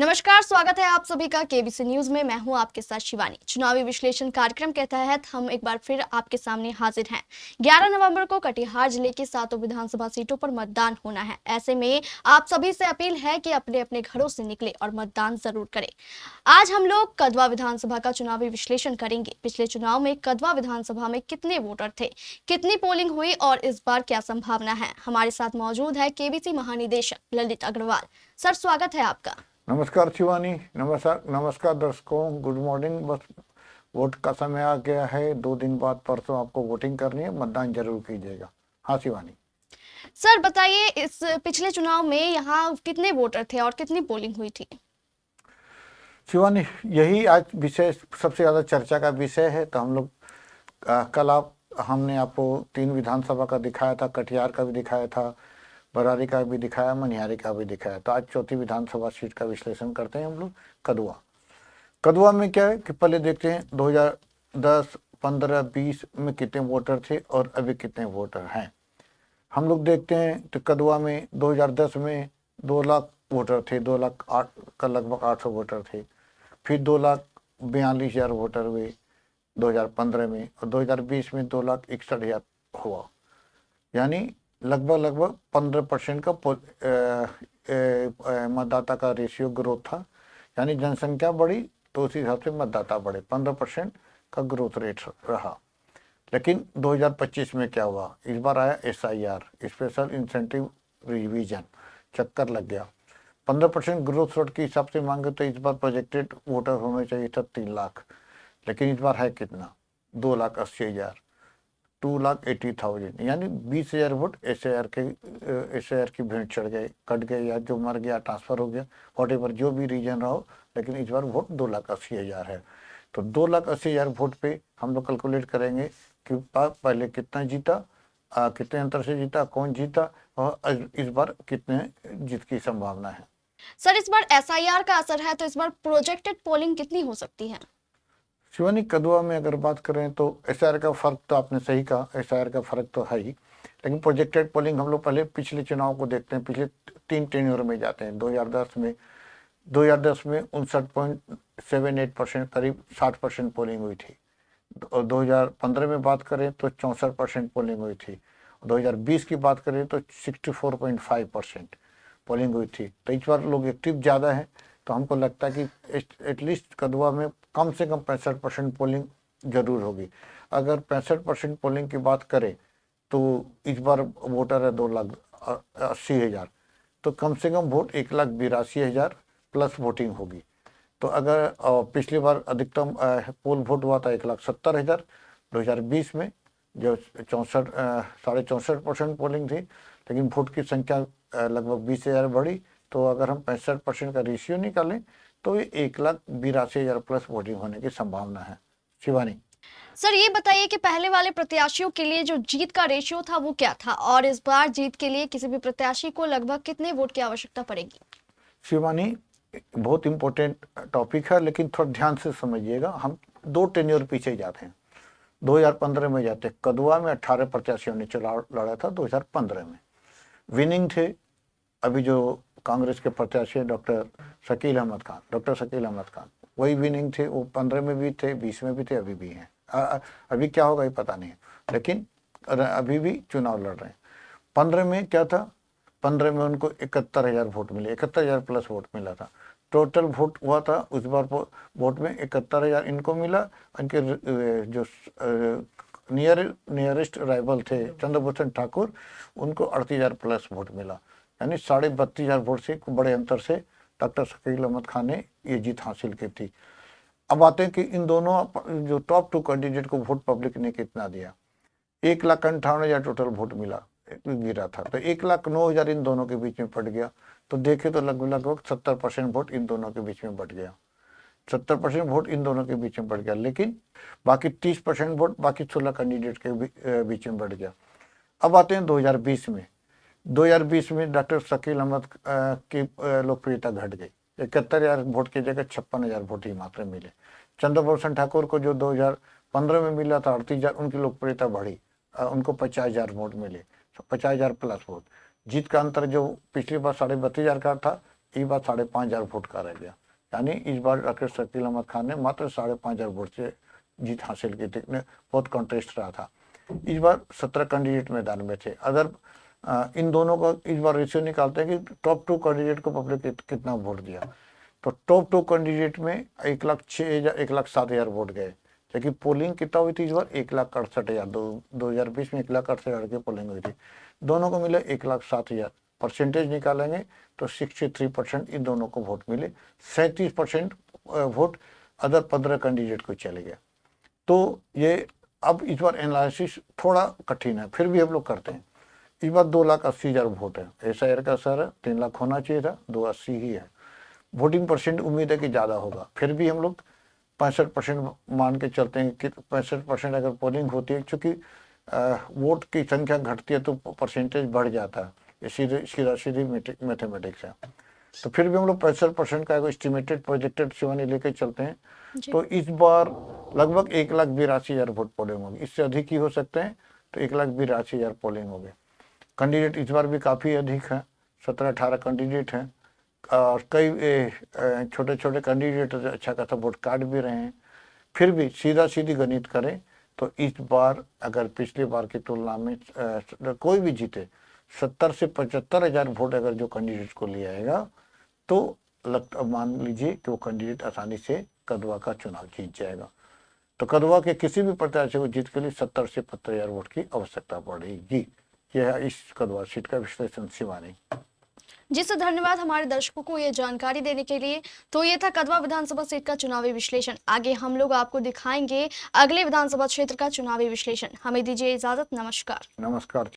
नमस्कार, स्वागत है आप सभी का केबीसी न्यूज में। मैं हूं आपके साथ शिवानी। चुनावी विश्लेषण कार्यक्रम के तहत हम एक बार फिर आपके सामने हाजिर हैं। 11 नवंबर को कटिहार जिले की 7 विधानसभा सीटों पर मतदान होना है। ऐसे में आप सभी से अपील है कि अपने अपने घरों से निकले और मतदान जरूर करें। आज हम लोग कदवा विधानसभा का चुनावी विश्लेषण करेंगे। पिछले चुनाव में कदवा विधानसभा में कितने वोटर थे, कितनी पोलिंग हुई और इस बार क्या संभावना है। हमारे साथ मौजूद है केबीसी महानिदेशक ललित अग्रवाल। सर, स्वागत है आपका। नमस्कार शिवानी। नमस्कार दर्शकों, गुड मॉर्निंग। बस वोट का समय आ गया है, 2 दिन बाद परसों आपको वोटिंग करनी है, मतदान जरूर कीजिएगा। हाँ शिवानी। सर बताइए, इस पिछले चुनाव में यहाँ कितने वोटर थे और कितनी पोलिंग हुई थी। शिवानी, यही आज विषय सबसे ज़्यादा चर्चा का विषय है। तो हम लोग कल हमने आपको 3 विधानसभा का दिखाया था, कटिहार का भी दिखाया था, बरारी का भी दिखाया, मनिहारी का भी दिखाया। तो आज चौथी विधानसभा सीट का विश्लेषण करते हैं हम लोग। कदवा में क्या है कि पहले देखते हैं 2010, 15, 20 में कितने वोटर थे और अभी कितने वोटर हैं। हम लोग देखते हैं तो कदवा में 2010 में 2 लाख वोटर थे, 2 लाख 8 का लगभग 800 वोटर थे। फिर 2,42,000 वोटर हुए 2015 में, और 2020 में 2,61,000 हुआ। यानी लगभग 15% का मतदाता का रेशियो ग्रोथ था। यानी जनसंख्या बढ़ी तो उसी हिसाब से मतदाता बढ़े, 15% का ग्रोथ रेट रहा। लेकिन 2025 में क्या हुआ, इस बार आया SIR, स्पेशल इंसेंटिव रिवीजन, चक्कर लग गया। 15% ग्रोथ रेट के हिसाब से मांगे तो इस बार प्रोजेक्टेड वोटर होने चाहिए था 3 लाख, लेकिन इस बार है कितना, 2,80,000, 2,80,000। यानी 20,000 वोट SIR की भेंट चढ़ गए, कट गए, या जो मर गया ट्रांसफर हो गया, वॉटेवर जो भी रीजन रहा हो। लेकिन इस बार वोट 2,80,000 है। तो 2,80,000 वोट पे हम लोग कैलकुलेट करेंगे कि पहले कितना जीता, कितने अंतर से जीता, कौन जीता, और इस बार कितने जीत की संभावना है। सर, इस बार SIR का असर है तो इस बार प्रोजेक्टेड पोलिंग कितनी हो सकती है। शिवानी, कदवा में अगर बात करें तो SIR का फर्क तो आपने सही कहा, SIR का फर्क तो है ही। लेकिन प्रोजेक्टेड पोलिंग हम लोग पहले पिछले चुनाव को देखते हैं, पिछले 3 टेन्योर में जाते हैं। 2010 में 59.78%, करीब 60% पोलिंग हुई थी। और 2015 में बात करें तो 64% पोलिंग हुई थी। 2020 की बात करें तो 64.5% पोलिंग हुई थी। तो इस बार लोग एक्टिव ज़्यादा है, तो हमको लगता है कि एटलीस्ट कदवा में कम से कम 65% पोलिंग जरूर होगी। अगर 65% पोलिंग की बात करें तो इस बार वोटर है 2,80,000, तो कम से कम वोट 1,82,000 प्लस वोटिंग होगी। तो अगर पिछली बार अधिकतम पोल वोट हुआ था 1,70,000 2020 में, जो 64% पोलिंग थी, लेकिन वोट की संख्या लगभग 20,000 बढ़ी। तो अगर हम 65% का रेशियो निकालें तो ये 1,82,000 प्लस वोटिंग होने की संभावना है। शिवानी, सर ये बताइए कि पहले वाले प्रत्याशियों के लिए जो जीत का रेशियो था वो क्या था, और इस बार जीत के लिए किसी भी प्रत्याशी को लगभग कितने वोट की आवश्यकता पड़ेगी। शिवानी, बहुत इंपॉर्टेंट टॉपिक है, लेकिन थोड़ा ध्यान से समझिएगा। हम 2 टेन्योर पीछे जाते हैं, 2015 में जाते हैं। कदवा में 18 प्रत्याशियों ने चुनाव लड़ा था 2015 में, विनिंग थे। अभी जो कांग्रेस के प्रत्याशी डॉक्टर शकील अहमद खान, वही विनिंग थे। वो 15 में भी थे, 20 में भी थे, अभी भी हैं। अभी क्या होगा ये पता नहीं, लेकिन अभी भी चुनाव लड़ रहे हैं। 15 में क्या था, 15 में उनको 71,000 वोट मिले, 71,000 प्लस वोट मिला था। टोटल वोट हुआ था उस बार वोट में 71,000 इनको मिला। इनके जो नियरेस्ट राइवल थे चंद्रभूषण ठाकुर, उनको 38,000 प्लस वोट मिला। यानी 32,500 वोट से बड़े अंतर से डॉक्टर शकील अहमद खान ने ये जीत हासिल की थी। अब आते हैं कि इन दोनों जो टॉप 2 कैंडिडेट को वोट पब्लिक ने कितना दिया। 1,58,000 टोटल वोट गिरा था, तो 1,09,000 इन दोनों के बीच में पड़ गया। तो देखे तो लगभग 70% वोट इन दोनों के बीच में बढ़ गया, 70% वोट इन दोनों के बीच में बढ़ गया। लेकिन बाकी 30% वोट बाकी 16 कैंडिडेट के बीच में बढ़ गया। अब आते हैं 2020 में। 2020 में डॉक्टर शकील अहमद की लोकप्रियता घट गई, 71,000 वोट की जगह 56,000 वोट ही मात्र मिले। चंद्रभूषण ठाकुर को जो 2015 में मिला था 38,000, उनकी लोकप्रियता बढ़ी, उनको 50,000 वोट मिले, 50,000 प्लस वोट। जीत का अंतर जो पिछली बार 32,500 का था, इस बार 5,500 वोट का रह गया। यानी इस बार डॉक्टर शकील अहमद खान ने मात्र 5,500 वोट से जीत हासिल की थी। बहुत कॉन्टेस्ट रहा था। इस बार 17 कैंडिडेट मैदान में थे। अगर इन दोनों का इस बार रेशियो निकालते हैं कि टॉप 2 कैंडिडेट को पब्लिक कितना वोट दिया, तो टॉप 2 कैंडिडेट में 1,07,000 वोट गए। जबकि पोलिंग कितना हुई थी इस बार 1,68,000। 2020 में 1,68,000 की पोलिंग हुई थी। दोनों को मिले 1,07,000। परसेंटेज निकालेंगे तो 63% इन दोनों को वोट मिले। 37% वोट अदर 15 कैंडिडेट को चले गए। तो ये अब इस बार एनालिसिस थोड़ा कठिन है, फिर भी हम लोग करते हैं। इस बार 2,80,000 वोट है। SIR का असर है 3 लाख होना चाहिए था, 280 ही है। वोटिंग परसेंट उम्मीद है कि ज़्यादा होगा, फिर भी हम लोग 65% मान के चलते हैं कि 65% अगर पोलिंग होती है, क्योंकि वोट की संख्या घटती है तो परसेंटेज बढ़ जाता है। ये सीधी मैथमेटिक्स है। तो फिर भी हम लोग 65% का एस्टिमेटेड प्रोजेक्टेड शिवानी लेके चलते हैं। तो इस बार लगभग 1,82,000 वोट पोलिंग होगी। इससे अधिक ही हो सकते हैं, तो 1,82,000 पोलिंग हो गए। कैंडिडेट इस बार भी काफ़ी अधिक है, 17-18 कैंडिडेट हैं और कई छोटे छोटे कैंडिडेट अच्छा खासा वोट काट भी रहे हैं। फिर भी सीधी गणित करें तो इस बार अगर पिछली बार की तुलना में कोई भी जीते 70 से 75,000 वोट अगर जो कैंडिडेट को ले आएगा तो मान लीजिए कि वो कैंडिडेट आसानी से कदवा का चुनाव जीत जाएगा। तो कदवा के किसी भी प्रत्याशी को जीत के लिए 70 से 75,000 वोट की आवश्यकता पड़ेगी। यह है इस कदवा सीट का विश्लेषण शिवानी। जी सर, धन्यवाद हमारे दर्शकों को ये जानकारी देने के लिए। तो ये था कदवा विधानसभा सीट का चुनावी विश्लेषण। आगे हम लोग आपको दिखाएंगे अगले विधानसभा क्षेत्र का चुनावी विश्लेषण। हमें दीजिए इजाजत। नमस्कार। नमस्कार।